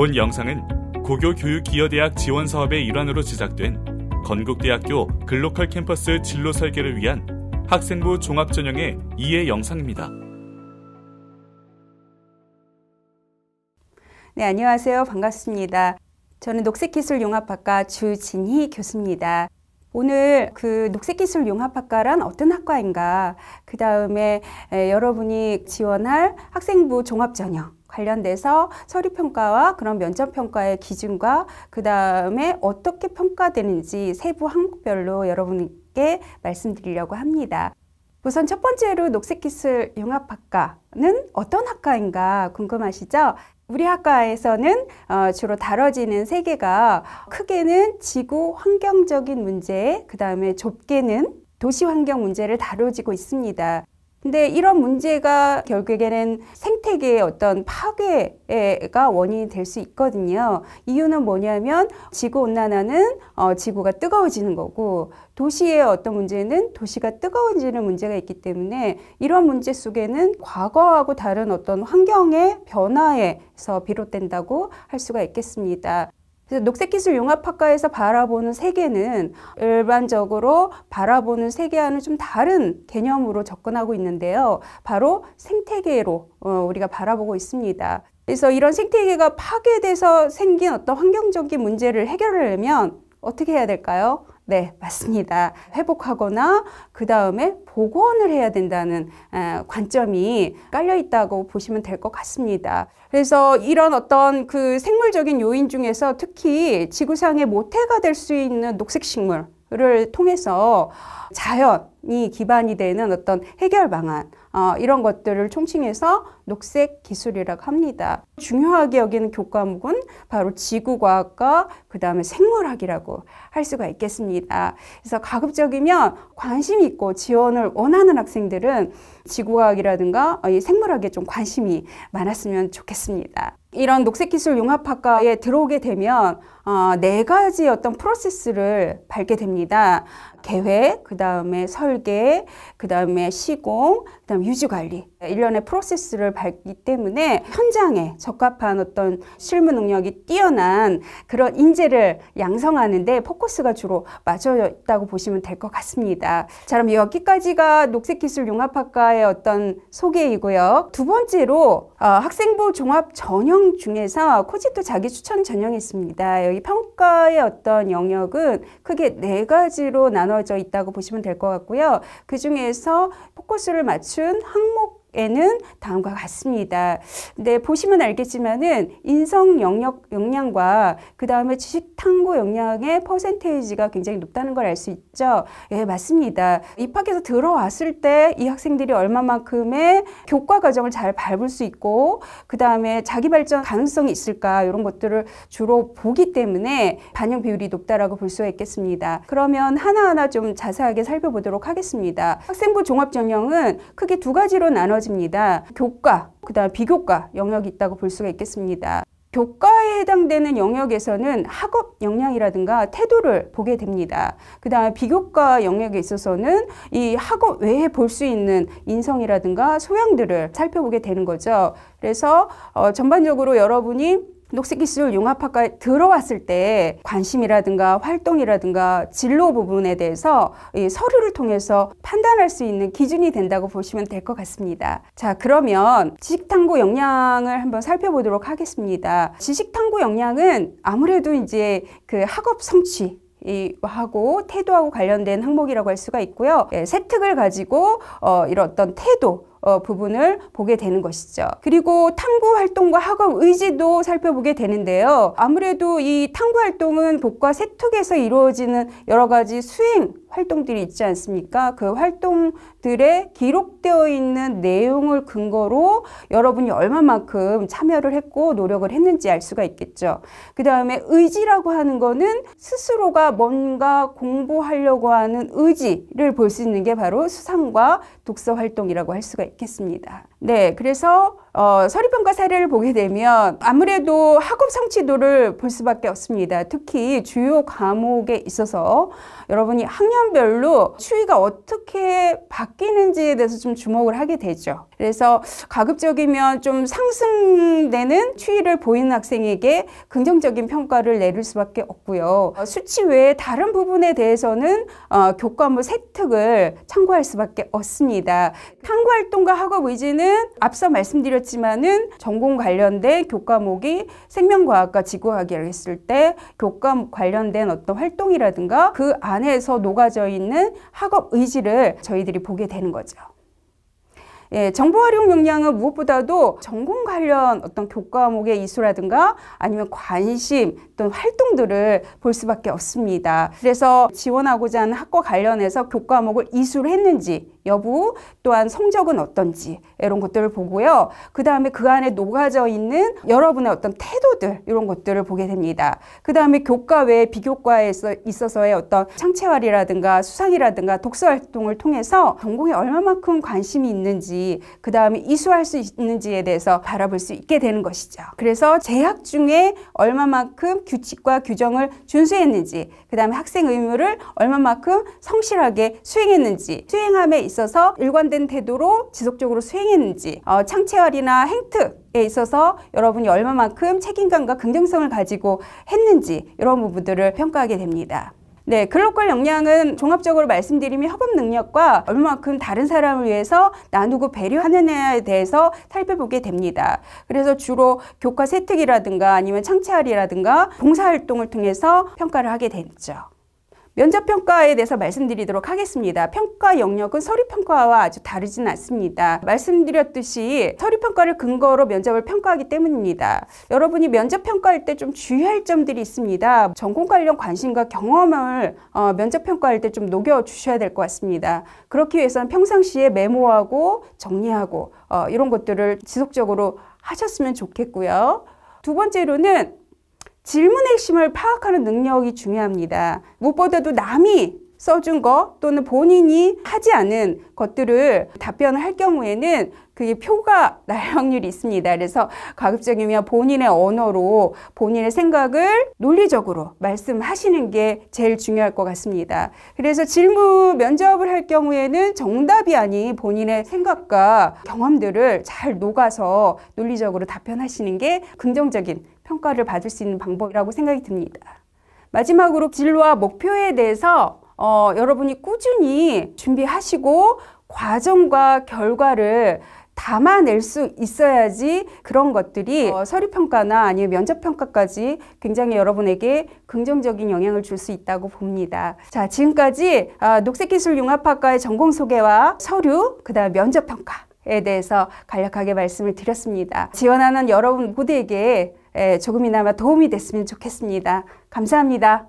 본 영상은 고교교육기여대학 지원사업의 일환으로 제작된 건국대학교 글로컬 캠퍼스 진로 설계를 위한 학생부 종합전형의 2회 영상입니다. 네, 안녕하세요. 반갑습니다. 저는 녹색기술융합학과 주진희 교수입니다. 오늘 그 녹색기술융합학과란 어떤 학과인가, 그 다음에 여러분이 지원할 학생부 종합전형 관련돼서 서류평가와 그런 면접평가의 기준과 그 다음에 어떻게 평가되는지 세부 항목별로 여러분께 말씀드리려고 합니다. 우선 첫 번째로 녹색기술융합학과는 어떤 학과인가 궁금하시죠? 우리 학과에서는 주로 다뤄지는 세 개가, 크게는 지구 환경적인 문제, 그 다음에 좁게는 도시 환경 문제를 다뤄지고 있습니다. 근데 이런 문제가 결국에는 생태계의 어떤 파괴가 원인이 될 수 있거든요. 이유는 뭐냐면 지구온난화는 지구가 뜨거워지는 거고, 도시의 어떤 문제는 도시가 뜨거워지는 문제가 있기 때문에 이런 문제 속에는 과거하고 다른 어떤 환경의 변화에서 비롯된다고 할 수가 있겠습니다. 그래서 녹색기술융합학과에서 바라보는 세계는 일반적으로 바라보는 세계와는 좀 다른 개념으로 접근하고 있는데요. 바로 생태계로 우리가 바라보고 있습니다. 그래서 이런 생태계가 파괴돼서 생긴 어떤 환경적인 문제를 해결하려면 어떻게 해야 될까요? 네, 맞습니다. 회복하거나 그 다음에 복원을 해야 된다는 관점이 깔려 있다고 보시면 될 것 같습니다. 그래서 이런 어떤 그 생물적인 요인 중에서 특히 지구상의 모태가 될 수 있는 녹색식물을 통해서 자연이 기반이 되는 어떤 해결 방안, 이런 것들을 총칭해서 녹색 기술이라고 합니다. 중요하게 여기는 교과목은 바로 지구과학과 그 다음에 생물학이라고 할 수가 있겠습니다. 그래서 가급적이면 관심 있고 지원을 원하는 학생들은 지구과학이라든가 이 생물학에 좀 관심이 많았으면 좋겠습니다. 이런 녹색기술융합학과에 들어오게 되면 네 가지 어떤 프로세스를 밟게 됩니다. 계획, 그 다음에 설계, 그 다음에 시공, 그 다음에 유지관리, 일련의 프로세스를 밟기 때문에 현장에 적합한 어떤 실무 능력이 뛰어난 그런 인재를 양성하는 데 포커스가 주로 맞춰져 있다고 보시면 될 것 같습니다. 자, 그럼 여기까지가 녹색기술융합학과의 어떤 소개이고요. 두 번째로 학생부 종합 전형 중에서 코지토 자기추천 전형이 있습니다. 여기 평가의 어떤 영역은 크게 네 가지로 나눠져 있다고 보시면 될 것 같고요. 그 중에서 포커스를 맞춘 항목에는 다음과 같습니다. 근데 보시면 알겠지만은 인성 영역 역량과 그 다음에 지식 탐구 역량의 퍼센테이지가 굉장히 높다는 걸 알 수 있죠. 예, 맞습니다. 입학해서 들어왔을 때 이 학생들이 얼마만큼의 교과 과정을 잘 밟을 수 있고, 그 다음에 자기 발전 가능성이 있을까, 이런 것들을 주로 보기 때문에 반영 비율이 높다라고 볼 수가 있겠습니다. 그러면 하나하나 좀 자세하게 살펴보도록 하겠습니다. 학생부 종합 전형은 크게 두 가지로 나눠집니다. 교과, 그 다음 비교과 영역이 있다고 볼 수가 있겠습니다. 교과에 해당되는 영역에서는 학업 역량이라든가 태도를 보게 됩니다. 그 다음에 비교과 영역에 있어서는 이 학업 외에 볼 수 있는 인성이라든가 소양들을 살펴보게 되는 거죠. 그래서 전반적으로 여러분이 녹색기술융합학과에 들어왔을 때 관심이라든가 활동이라든가 진로 부분에 대해서 이 서류를 통해서 판단할 수 있는 기준이 된다고 보시면 될 것 같습니다. 자, 그러면 지식탐구 역량을 한번 살펴보도록 하겠습니다. 지식탐구 역량은 아무래도 이제 그 학업 성취 하고 태도하고 관련된 항목이라고 할 수가 있고요. 세특을 가지고 이런 어떤 태도 부분을 보게 되는 것이죠. 그리고 탐구 활동과 학업 의지도 살펴보게 되는데요. 아무래도 이 탐구 활동은 교과 세특에서 이루어지는 여러 가지 수행 활동들이 있지 않습니까? 그 활동들에 기록되어 있는 내용을 근거로 여러분이 얼마만큼 참여를 했고 노력을 했는지 알 수가 있겠죠. 그 다음에 의지라고 하는 거는 스스로가 뭔가 공부하려고 하는 의지를 볼 수 있는 게 바로 수상과 독서 활동이라고 할 수가 있겠습니다. 네, 그래서 서류평가 사례를 보게 되면 아무래도 학업 성취도를 볼 수밖에 없습니다. 특히 주요 과목에 있어서 여러분이 학년별로 추이가 어떻게 바뀌는지에 대해서 좀 주목을 하게 되죠. 그래서 가급적이면 좀 상승되는 추이를 보이는 학생에게 긍정적인 평가를 내릴 수밖에 없고요. 수치 외에 다른 부분에 대해서는 교과목 세특을 참고할 수밖에 없습니다. 탐구활동과 학업 의지는 앞서 말씀드렸지만은 전공 관련된 교과목이 생명과학과 지구과학이라고 했을 때 교과목 관련된 어떤 활동이라든가 그 안에서 녹아져 있는 학업 의지를 저희들이 보게 되는 거죠. 예, 정보 활용 역량은 무엇보다도 전공 관련 어떤 교과목의 이수라든가 아니면 관심 또는 활동들을 볼 수밖에 없습니다. 그래서 지원하고자 하는 학과 관련해서 교과목을 이수를 했는지 여부, 또한 성적은 어떤지 이런 것들을 보고요. 그 다음에 그 안에 녹아져 있는 여러분의 어떤 태도들 이런 것들을 보게 됩니다. 그 다음에 교과 외에 비교과에 있어서의 어떤 창체활이라든가 수상이라든가 독서 활동을 통해서 전공에 얼마만큼 관심이 있는지 그 다음에 이수할 수 있는지에 대해서 바라볼 수 있게 되는 것이죠. 그래서 재학 중에 얼마만큼 규칙과 규정을 준수했는지 그 다음에 학생 의무를 얼마만큼 성실하게 수행했는지 수행함에 있어서 일관된 태도로 지속적으로 수행했는지 창체활이나 행특에 있어서 여러분이 얼마만큼 책임감과 긍정성을 가지고 했는지 이런 부분들을 평가하게 됩니다. 네, 글로컬 역량은 종합적으로 말씀드리면 협업 능력과 얼마만큼 다른 사람을 위해서 나누고 배려하느냐에 대해서 살펴보게 됩니다. 그래서 주로 교과 세특이라든가 아니면 창체활이라든가 봉사활동을 통해서 평가를 하게 되죠. 면접평가에 대해서 말씀드리도록 하겠습니다. 평가 영역은 서류평가와 아주 다르지는 않습니다. 말씀드렸듯이 서류평가를 근거로 면접을 평가하기 때문입니다. 여러분이 면접평가할 때 좀 주의할 점들이 있습니다. 전공 관련 관심과 경험을 면접평가할 때 좀 녹여주셔야 될 것 같습니다. 그렇기 위해서는 평상시에 메모하고 정리하고 이런 것들을 지속적으로 하셨으면 좋겠고요. 두 번째로는 질문의 핵심을 파악하는 능력이 중요합니다. 무엇보다도 남이 써준 것 또는 본인이 하지 않은 것들을 답변을 할 경우에는 그게 표가 날 확률이 있습니다. 그래서 가급적이면 본인의 언어로 본인의 생각을 논리적으로 말씀하시는 게 제일 중요할 것 같습니다. 그래서 질문 면접을 할 경우에는 정답이 아닌 본인의 생각과 경험들을 잘 녹아서 논리적으로 답변하시는 게 긍정적인 평가를 받을 수 있는 방법이라고 생각이 듭니다. 마지막으로 진로와 목표에 대해서 여러분이 꾸준히 준비하시고 과정과 결과를 담아낼 수 있어야지 그런 것들이 서류평가나 아니면 면접평가까지 굉장히 여러분에게 긍정적인 영향을 줄 수 있다고 봅니다. 자, 지금까지 녹색기술융합학과의 전공 소개와 서류, 그 다음 면접평가에 대해서 간략하게 말씀을 드렸습니다. 지원하는 여러분 모두에게 조금이나마 도움이 됐으면 좋겠습니다. 감사합니다.